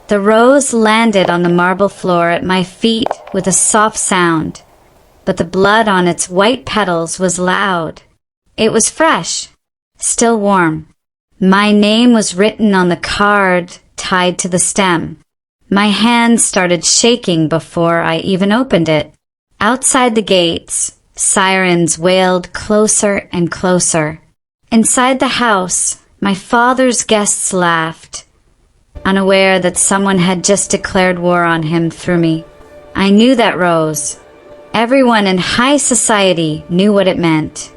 The rose landed on the marble floor at my feet with a soft sound, but the blood on its white petals was loud. It was fresh, still warm. My name was written on the card tied to the stem. My hand started shaking before I even opened it. Outside the gates, sirens wailed closer and closer. Inside the house, my father's guests laughed, unaware that someone had just declared war on him through me. I knew that rose. Everyone in high society knew what it meant.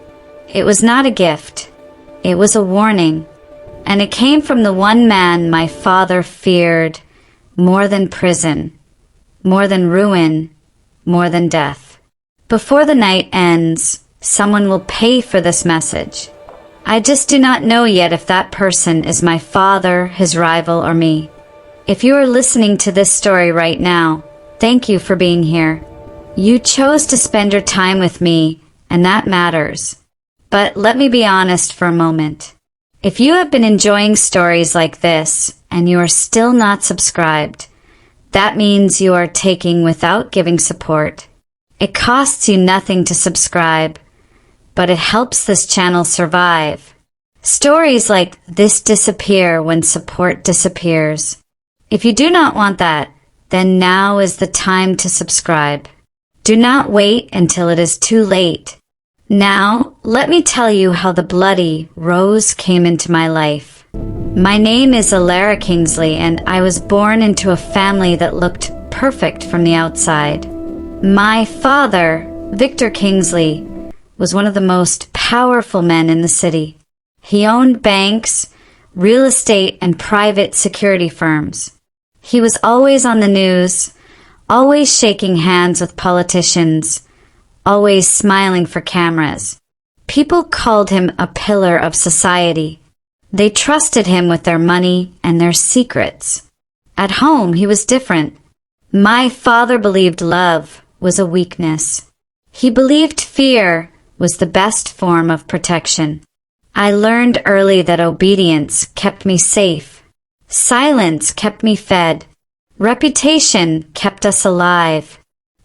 It was not a gift. It was a warning. And it came from the one man my father feared more than prison, more than ruin, more than death. Before the night ends, someone will pay for this message. I just do not know yet if that person is my father, his rival, or me. If you are listening to this story right now, thank you for being here. You chose to spend your time with me, and that matters. But let me be honest for a moment. If you have been enjoying stories like this, and you are still not subscribed, that means you are taking without giving support. It costs you nothing to subscribe, but it helps this channel survive. Stories like this disappear when support disappears. If you do not want that, then now is the time to subscribe. Do not wait until it is too late. Now, let me tell you how the bloody rose came into my life. My name is Alara Kingsley, and I was born into a family that looked perfect from the outside. My father, Victor Kingsley, was one of the most powerful men in the city. He owned banks, real estate, and private security firms. He was always on the news, always shaking hands with politicians, always smiling for cameras. People called him a pillar of society. They trusted him with their money and their secrets. At home, he was different. My father believed love was a weakness. He believed fear was the best form of protection. I learned early that obedience kept me safe. Silence kept me fed. Reputation kept us alive.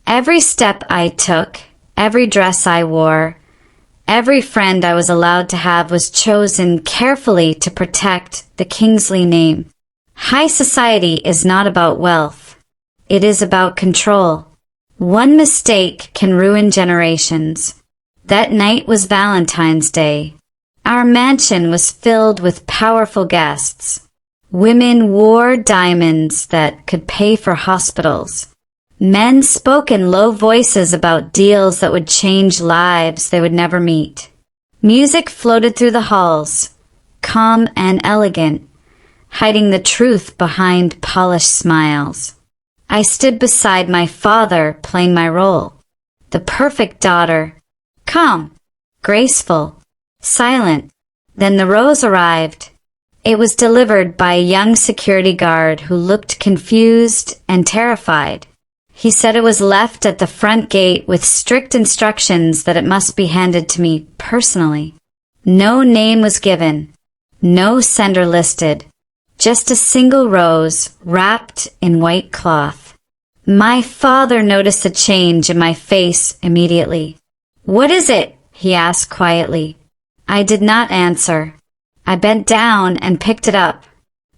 Every step I took, every dress I wore, every friend I was allowed to have was chosen carefully to protect the Kingsley name. High society is not about wealth. It is about control. One mistake can ruin generations. That night was Valentine's Day. Our mansion was filled with powerful guests. Women wore diamonds that could pay for hospitals. Men spoke in low voices about deals that would change lives they would never meet. Music floated through the halls, calm and elegant, hiding the truth behind polished smiles. I stood beside my father, playing my role. The perfect daughter. Calm, graceful, silent. Then the rose arrived. It was delivered by a young security guard who looked confused and terrified. He said it was left at the front gate with strict instructions that it must be handed to me personally. No name was given, no sender listed, just a single rose wrapped in white cloth. My father noticed a change in my face immediately. "What is it?" he asked quietly. I did not answer. I bent down and picked it up.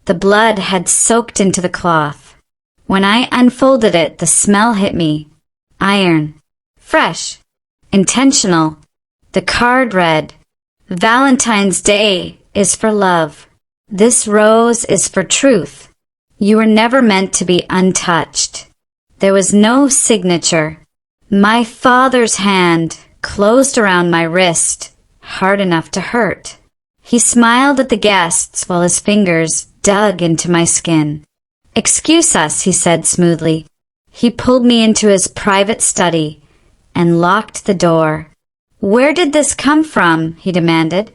The blood had soaked into the cloth. When I unfolded it, the smell hit me. Iron. Fresh. Intentional. The card read, "Valentine's Day is for love. This rose is for truth. You were never meant to be untouched." There was no signature. My father's hand closed around my wrist, hard enough to hurt. He smiled at the guests while his fingers dug into my skin. "Excuse us," he said smoothly. He pulled me into his private study and locked the door. "Where did this come from?" he demanded.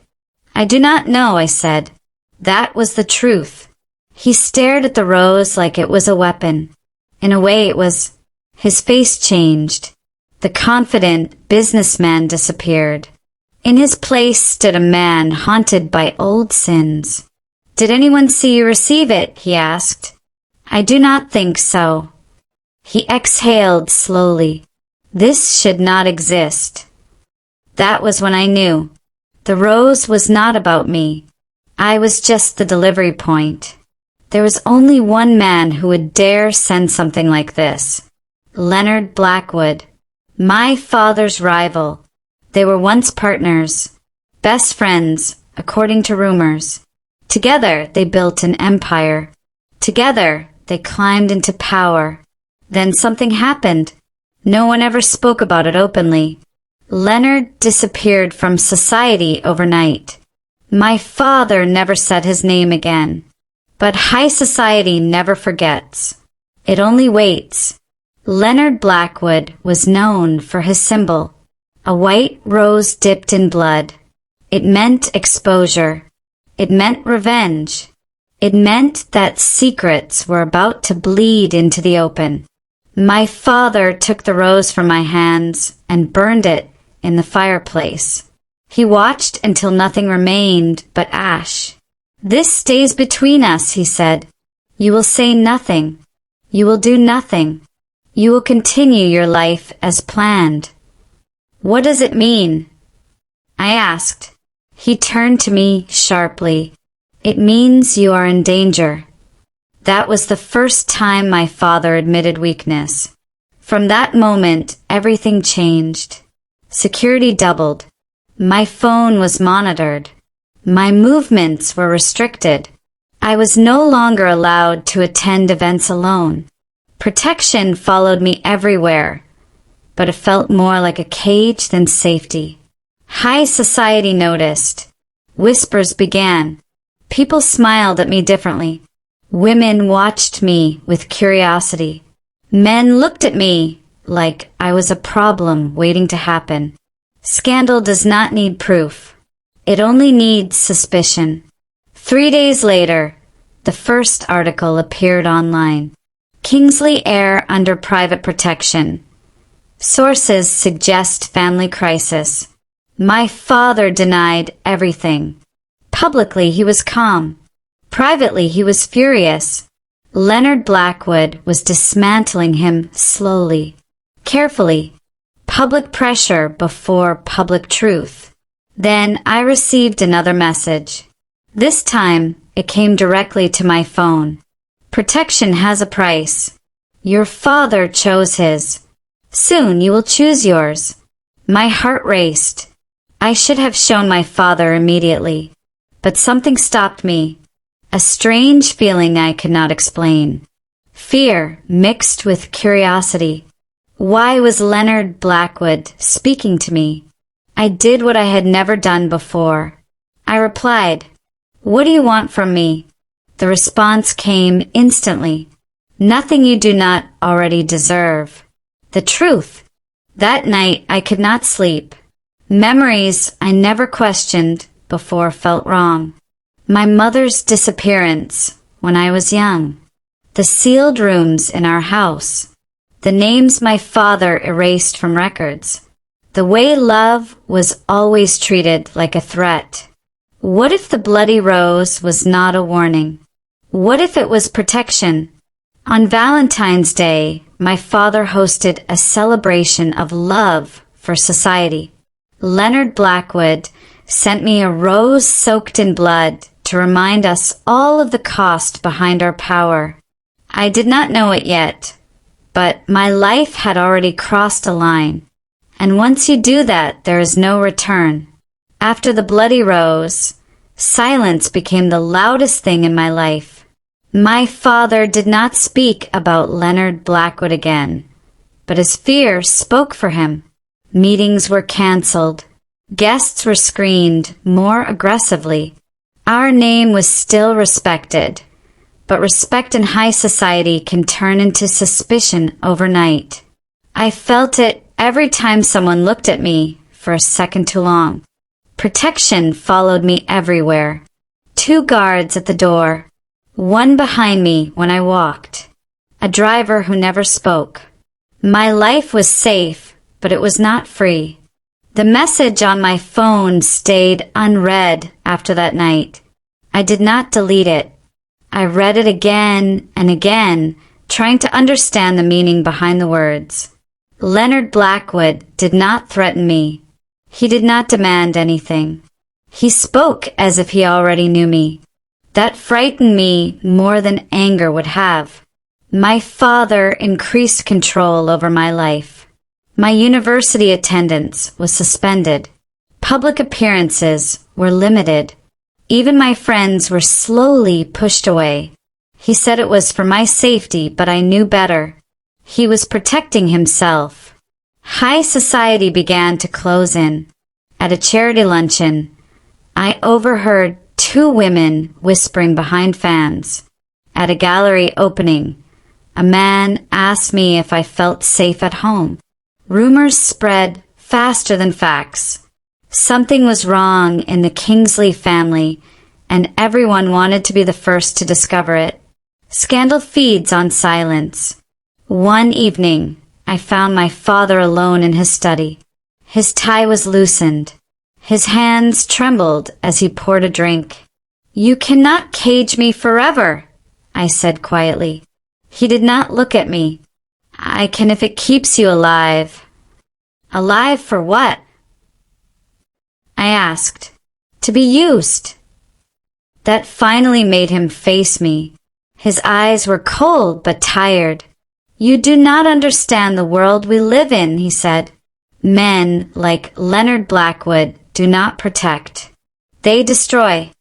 "I do not know," I said. That was the truth. He stared at the rose like it was a weapon. In a way it was. His face changed. The confident businessman disappeared. In his place stood a man haunted by old sins. "Did anyone see you receive it?" he asked. I do not think so. He exhaled slowly. This should not exist. That was when I knew. The rose was not about me. I was just the delivery point. There was only one man who would dare send something like this. Leonard Blackwood, my father's rival. They were once partners, best friends, according to rumors. Together they built an empire. Together they climbed into power. Then something happened. No one ever spoke about it openly. Leonard disappeared from society overnight. My father never said his name again. But high society never forgets. It only waits. Leonard Blackwood was known for his symbol, a white rose dipped in blood. It meant exposure. It meant revenge. It meant that secrets were about to bleed into the open. My father took the rose from my hands and burned it in the fireplace. He watched until nothing remained but ash. This stays between us, he said. You will say nothing. You will do nothing. You will continue your life as planned. What does it mean? I asked. He turned to me sharply. It means you are in danger. That was the first time my father admitted weakness. From that moment, everything changed. Security doubled. My phone was monitored. My movements were restricted. I was no longer allowed to attend events alone. Protection followed me everywhere, but it felt more like a cage than safety. High society noticed. Whispers began. People smiled at me differently. Women watched me with curiosity. Men looked at me like I was a problem waiting to happen. Scandal does not need proof. It only needs suspicion. 3 days later, the first article appeared online. Kingsley heir under private protection. Sources suggest family crisis. My father denied everything. Publicly, he was calm. Privately, he was furious. Leonard Blackwood was dismantling him slowly, carefully. Public pressure before public truth. Then I received another message. This time, it came directly to my phone. Protection has a price. Your father chose his. Soon you will choose yours. My heart raced. I should have shown my father immediately. But something stopped me. A strange feeling I could not explain. Fear mixed with curiosity. Why was Leonard Blackwood speaking to me? I did what I had never done before. I replied, "What do you want from me?" The response came instantly. "Nothing you do not already deserve." The truth. That night I could not sleep. Memories I never questioned before felt wrong. My mother's disappearance when I was young. The sealed rooms in our house. The names my father erased from records. The way love was always treated like a threat. What if the bloody rose was not a warning? What if it was protection? On Valentine's Day, my father hosted a celebration of love for society. Leonard Blackwood sent me a rose soaked in blood to remind us all of the cost behind our power. I did not know it yet, but my life had already crossed a line. And once you do that, there is no return. After the bloody rose, silence became the loudest thing in my life. My father did not speak about Leonard Blackwood again, but his fear spoke for him. Meetings were canceled. Guests were screened more aggressively. Our name was still respected, but respect in high society can turn into suspicion overnight. I felt it every time someone looked at me for a second too long. Protection followed me everywhere. 2 guards at the door. 1 behind me when I walked. A driver who never spoke. My life was safe, but it was not free. The message on my phone stayed unread after that night. I did not delete it. I read it again and again, trying to understand the meaning behind the words. Leonard Blackwood did not threaten me. He did not demand anything. He spoke as if he already knew me. That frightened me more than anger would have. My father increased control over my life. My university attendance was suspended. Public appearances were limited. Even my friends were slowly pushed away. He said it was for my safety, but I knew better. He was protecting himself. High society began to close in. At a charity luncheon, I overheard two women whispering behind fans. At a gallery opening, a man asked me if I felt safe at home. Rumors spread faster than facts. Something was wrong in the Kingsley family, and everyone wanted to be the first to discover it. Scandal feeds on silence. One evening, I found my father alone in his study. His tie was loosened. His hands trembled as he poured a drink. "You cannot cage me forever," I said quietly. He did not look at me. "I can if it keeps you alive." "Alive for what?" I asked. "To be used." That finally made him face me. His eyes were cold but tired. "You do not understand the world we live in," he said. "Men like Leonard Blackwood do not protect. They destroy."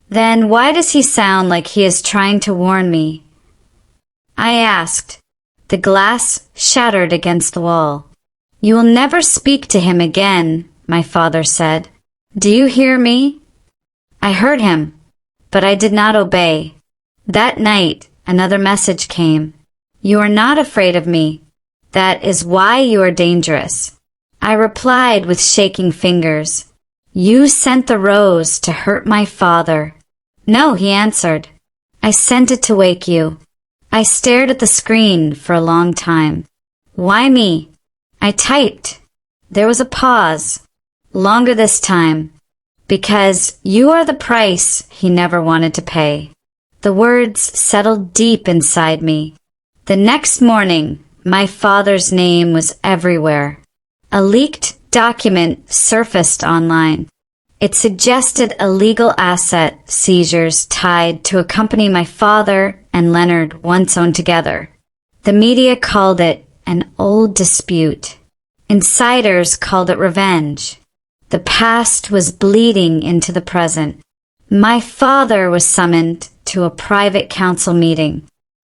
"Then why does he sound like he is trying to warn me?" I asked. The glass shattered against the wall. "You will never speak to him again," my father said. "Do you hear me?" I heard him, but I did not obey. That night, another message came. "You are not afraid of me. That is why you are dangerous." I replied with shaking fingers. "You sent the rose to hurt my father." "No," he answered. "I sent it to wake you." I stared at the screen for a long time. "Why me?" I typed. There was a pause. Longer this time. "Because you are the price he never wanted to pay." The words settled deep inside me. The next morning, my father's name was everywhere. A leaked document surfaced online. It suggested illegal asset seizures tied to a company my father and Leonard once owned together. The media called it an old dispute. Insiders called it revenge. The past was bleeding into the present. My father was summoned to a private council meeting.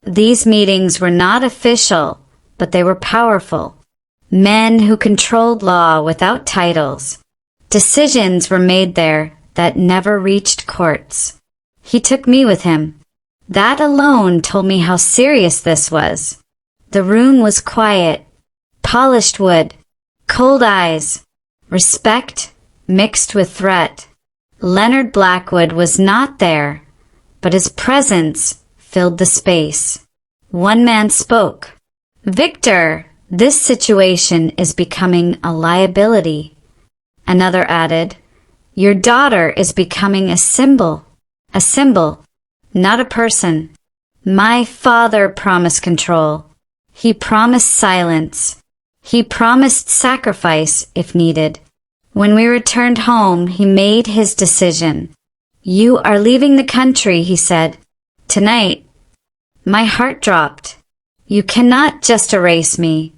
These meetings were not official, but they were powerful. Men who controlled law without titles. Decisions were made there that never reached courts. He took me with him. That alone told me how serious this was. The room was quiet. Polished wood. Cold eyes. Respect mixed with threat. Leonard Blackwood was not there, but his presence filled the space. One man spoke. "Victor, this situation is becoming a liability." Another added, "Your daughter is becoming a symbol. A symbol, not a person." My father promised control. He promised silence. He promised sacrifice if needed. When we returned home, he made his decision. "You are leaving the country," he said. "Tonight." My heart dropped. "You cannot just erase me."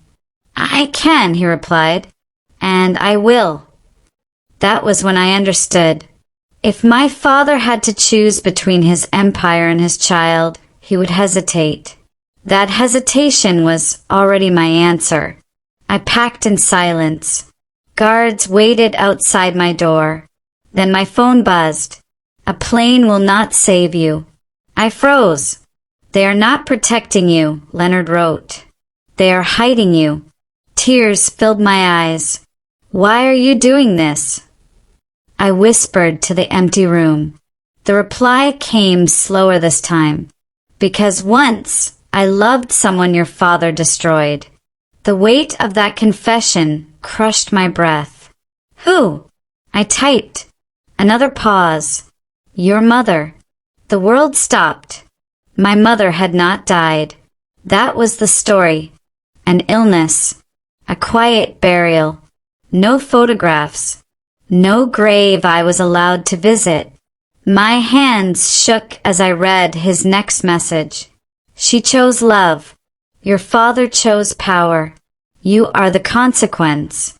"I can," he replied, "and I will." That was when I understood. If my father had to choose between his empire and his child, he would hesitate. That hesitation was already my answer. I packed in silence. Guards waited outside my door. Then my phone buzzed. "A plane will not save you." I froze. "They are not protecting you," Leonard wrote. "They are hiding you." Tears filled my eyes. "Why are you doing this?" I whispered to the empty room. The reply came slower this time. "Because once I loved someone your father destroyed." The weight of that confession crushed my breath. "Who?" I typed. Another pause. "Your mother." The world stopped. My mother had not died. That was the story. An illness. A quiet burial. No photographs. No grave I was allowed to visit. My hands shook as I read his next message. She chose love. Your father chose power. You are the consequence.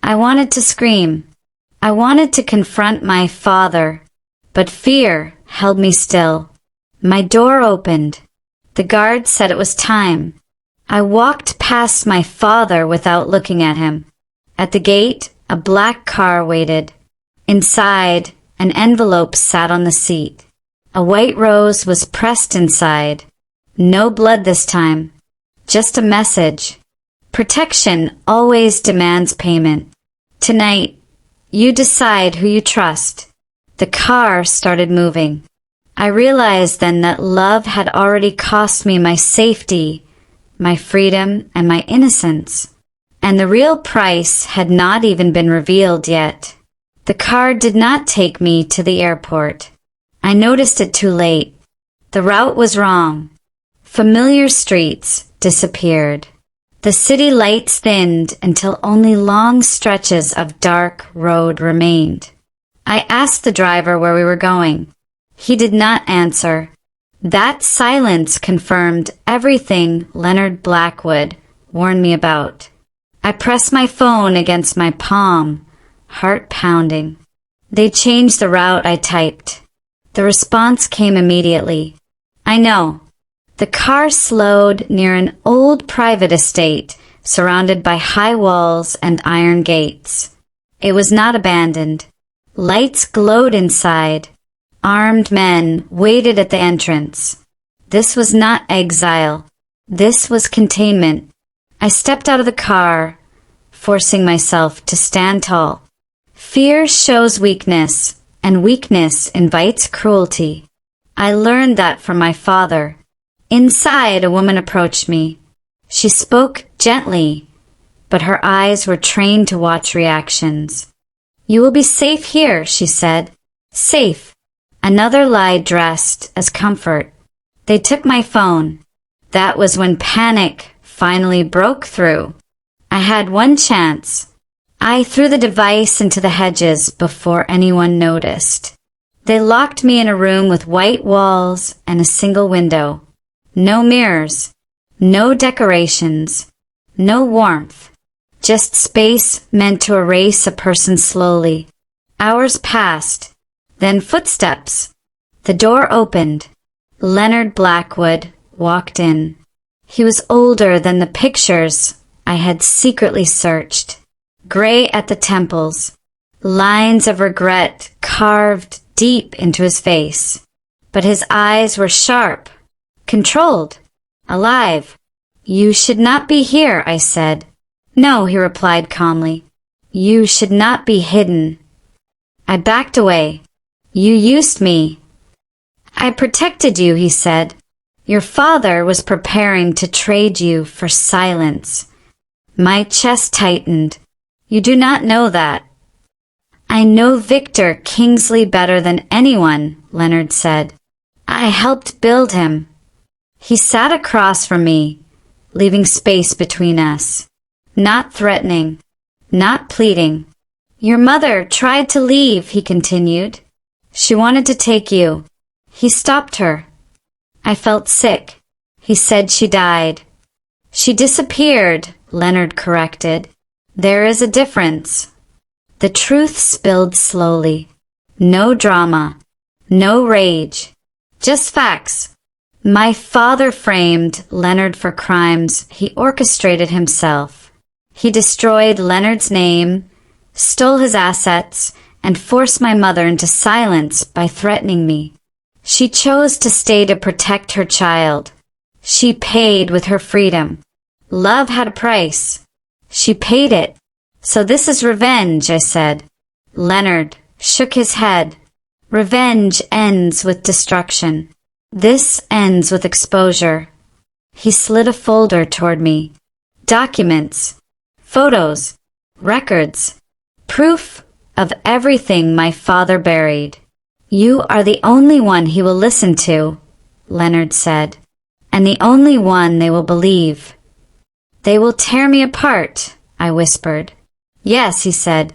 I wanted to scream. I wanted to confront my father, but fear held me still. My door opened. The guard said it was time. I walked past my father without looking at him. At the gate, a black car waited. Inside, an envelope sat on the seat. A white rose was pressed inside. No blood this time. Just a message. Protection always demands payment. Tonight, you decide who you trust. The car started moving. I realized then that love had already cost me my safety, my freedom, and my innocence. And the real price had not even been revealed yet. The car did not take me to the airport. I noticed it too late. The route was wrong. Familiar streets disappeared. The city lights thinned until only long stretches of dark road remained. I asked the driver where we were going. He did not answer. That silence confirmed everything Leonard Blackwood warned me about. I pressed my phone against my palm, heart pounding. They changed the route I typed. The response came immediately. I know. The car slowed near an old private estate surrounded by high walls and iron gates. It was not abandoned. Lights glowed inside. Armed men waited at the entrance. This was not exile. This was containment. I stepped out of the car, forcing myself to stand tall. Fear shows weakness, and weakness invites cruelty. I learned that from my father. Inside, a woman approached me. She spoke gently, but her eyes were trained to watch reactions. You will be safe here, she said. Safe. Another lie dressed as comfort. They took my phone. That was when panic finally broke through. I had one chance. I threw the device into the hedges before anyone noticed. They locked me in a room with white walls and a single window. No mirrors, no decorations, no warmth, just space meant to erase a person slowly. Hours passed, then footsteps. The door opened. Leonard Blackwood walked in. He was older than the pictures I had secretly searched. Gray at the temples, lines of regret carved deep into his face. But his eyes were sharp. Controlled. Alive. You should not be here, I said. No, he replied calmly. You should not be hidden. I backed away. You used me. I protected you, he said. Your father was preparing to trade you for silence. My chest tightened. You do not know that. I know Victor Kingsley better than anyone, Leonard said. I helped build him. He sat across from me, leaving space between us. Not threatening, not pleading. Your mother tried to leave, he continued. She wanted to take you. He stopped her. I felt sick. He said she died. She disappeared, Leonard corrected. There is a difference. The truth spilled slowly. No drama, no rage, just facts. My father framed Leonard for crimes he orchestrated himself. He destroyed Leonard's name, stole his assets, and forced my mother into silence by threatening me. She chose to stay to protect her child. She paid with her freedom. Love had a price. She paid it. So this is revenge, I said. Leonard shook his head. Revenge ends with destruction. This ends with exposure. He slid a folder toward me. Documents, photos, records, proof of everything my father buried. You are the only one he will listen to. Leonard said, "and the only one they will believe." "They will tear me apart," I whispered. "Yes," he said.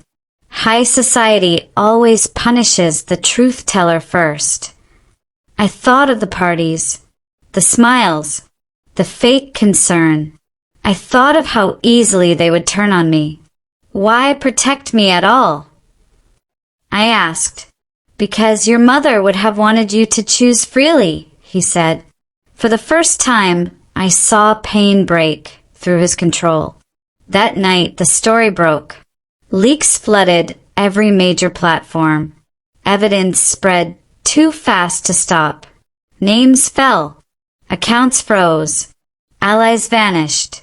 "High society always punishes the truth-teller first." I thought of the parties, the smiles, the fake concern. I thought of how easily they would turn on me. "Why protect me at all?" I asked. "Because your mother would have wanted you to choose freely," he said. For the first time, I saw pain break through his control. That night, the story broke. Leaks flooded every major platform. Evidence spread too fast to stop. Names fell. Accounts froze. Allies vanished.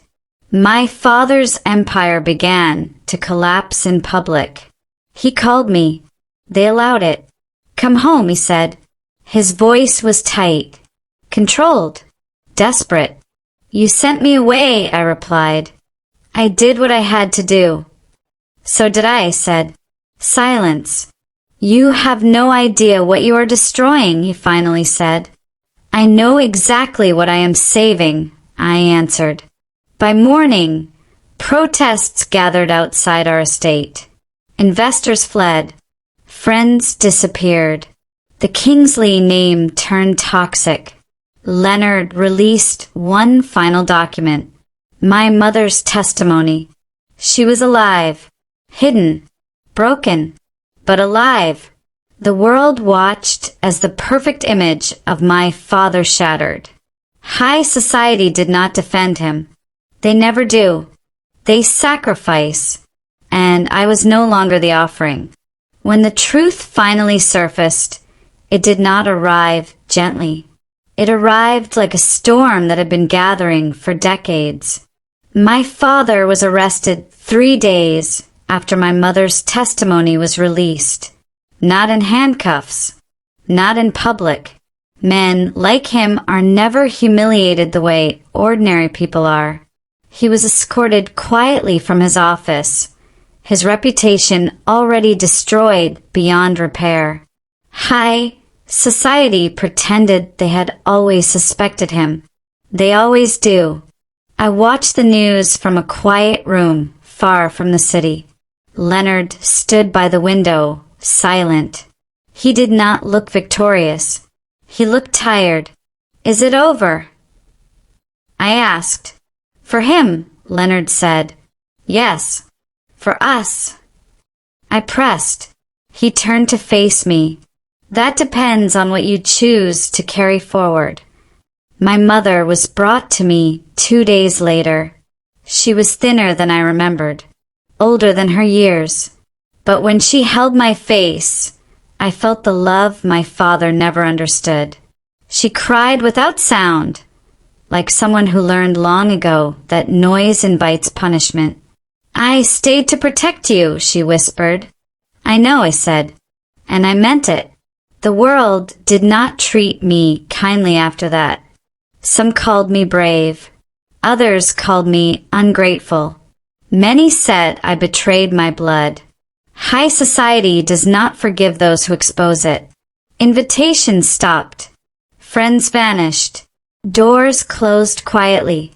My father's empire began to collapse in public. He called me. They allowed it. "Come home," he said. His voice was tight, controlled, desperate. "You sent me away," I replied. "I did what I had to do." "So did I," said. Silence. "You have no idea what you are destroying," he finally said. "I know exactly what I am saving," I answered. By morning, protests gathered outside our estate. Investors fled. Friends disappeared. The Kingsley name turned toxic. Leonard released one final document. My mother's testimony. She was alive. Hidden. Broken. But alive. The world watched as the perfect image of my father shattered. High society did not defend him. They never do. They sacrifice. And I was no longer the offering. When the truth finally surfaced, it did not arrive gently. It arrived like a storm that had been gathering for decades. My father was arrested 3 days after my mother's testimony was released. Not in handcuffs. Not in public. Men like him are never humiliated the way ordinary people are. He was escorted quietly from his office, his reputation already destroyed beyond repair. High society pretended they had always suspected him. They always do. I watched the news from a quiet room far from the city. Leonard stood by the window, silent. He did not look victorious. He looked tired. "Is it over?" I asked. "For him," Leonard said. "Yes. For us." I pressed. He turned to face me. "That depends on what you choose to carry forward." My mother was brought to me 2 days later. She was thinner than I remembered, older than her years. But when she held my face, I felt the love my father never understood. She cried without sound, like someone who learned long ago that noise invites punishment. "I stayed to protect you," she whispered. "I know," I said, and I meant it. The world did not treat me kindly after that. Some called me brave. Others called me ungrateful. Many said I betrayed my blood. High society does not forgive those who expose it. Invitations stopped. Friends vanished. Doors closed quietly.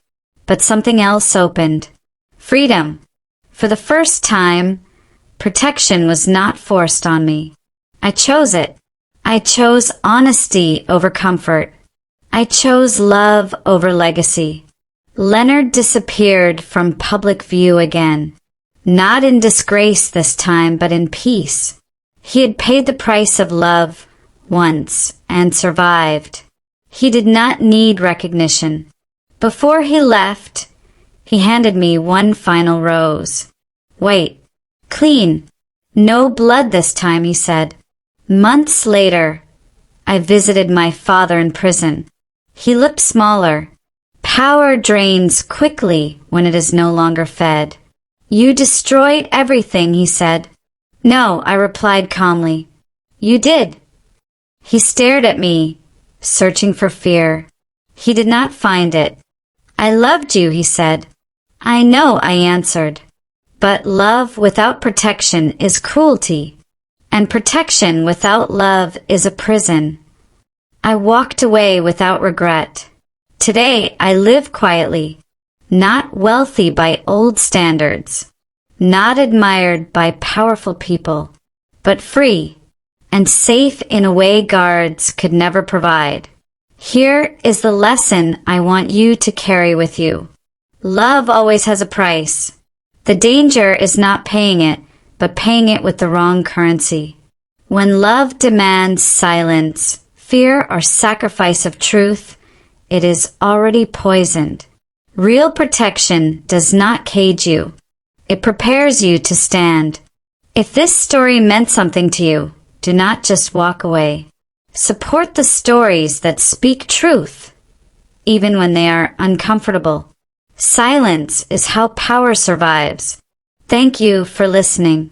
But something else opened. Freedom. For the first time, protection was not forced on me. I chose it. I chose honesty over comfort. I chose love over legacy. Leonard disappeared from public view again. Not in disgrace this time, but in peace. He had paid the price of love once and survived. He did not need recognition. Before he left, he handed me one final rose. "Wait, clean. No blood this time," he said. Months later, I visited my father in prison. He looked smaller. Power drains quickly when it is no longer fed. "You destroyed everything," he said. "No," I replied calmly. "You did." He stared at me, searching for fear. He did not find it. "I loved you," he said. "I know," I answered. "But love without protection is cruelty, and protection without love is a prison." I walked away without regret. Today I live quietly, not wealthy by old standards, not admired by powerful people, but free and safe in a way guards could never provide. Here is the lesson I want you to carry with you. Love always has a price. The danger is not paying it, but paying it with the wrong currency. When love demands silence, fear, or sacrifice of truth, it is already poisoned. Real protection does not cage you. It prepares you to stand. If this story meant something to you, do not just walk away. Support the stories that speak truth, even when they are uncomfortable. Silence is how power survives. Thank you for listening.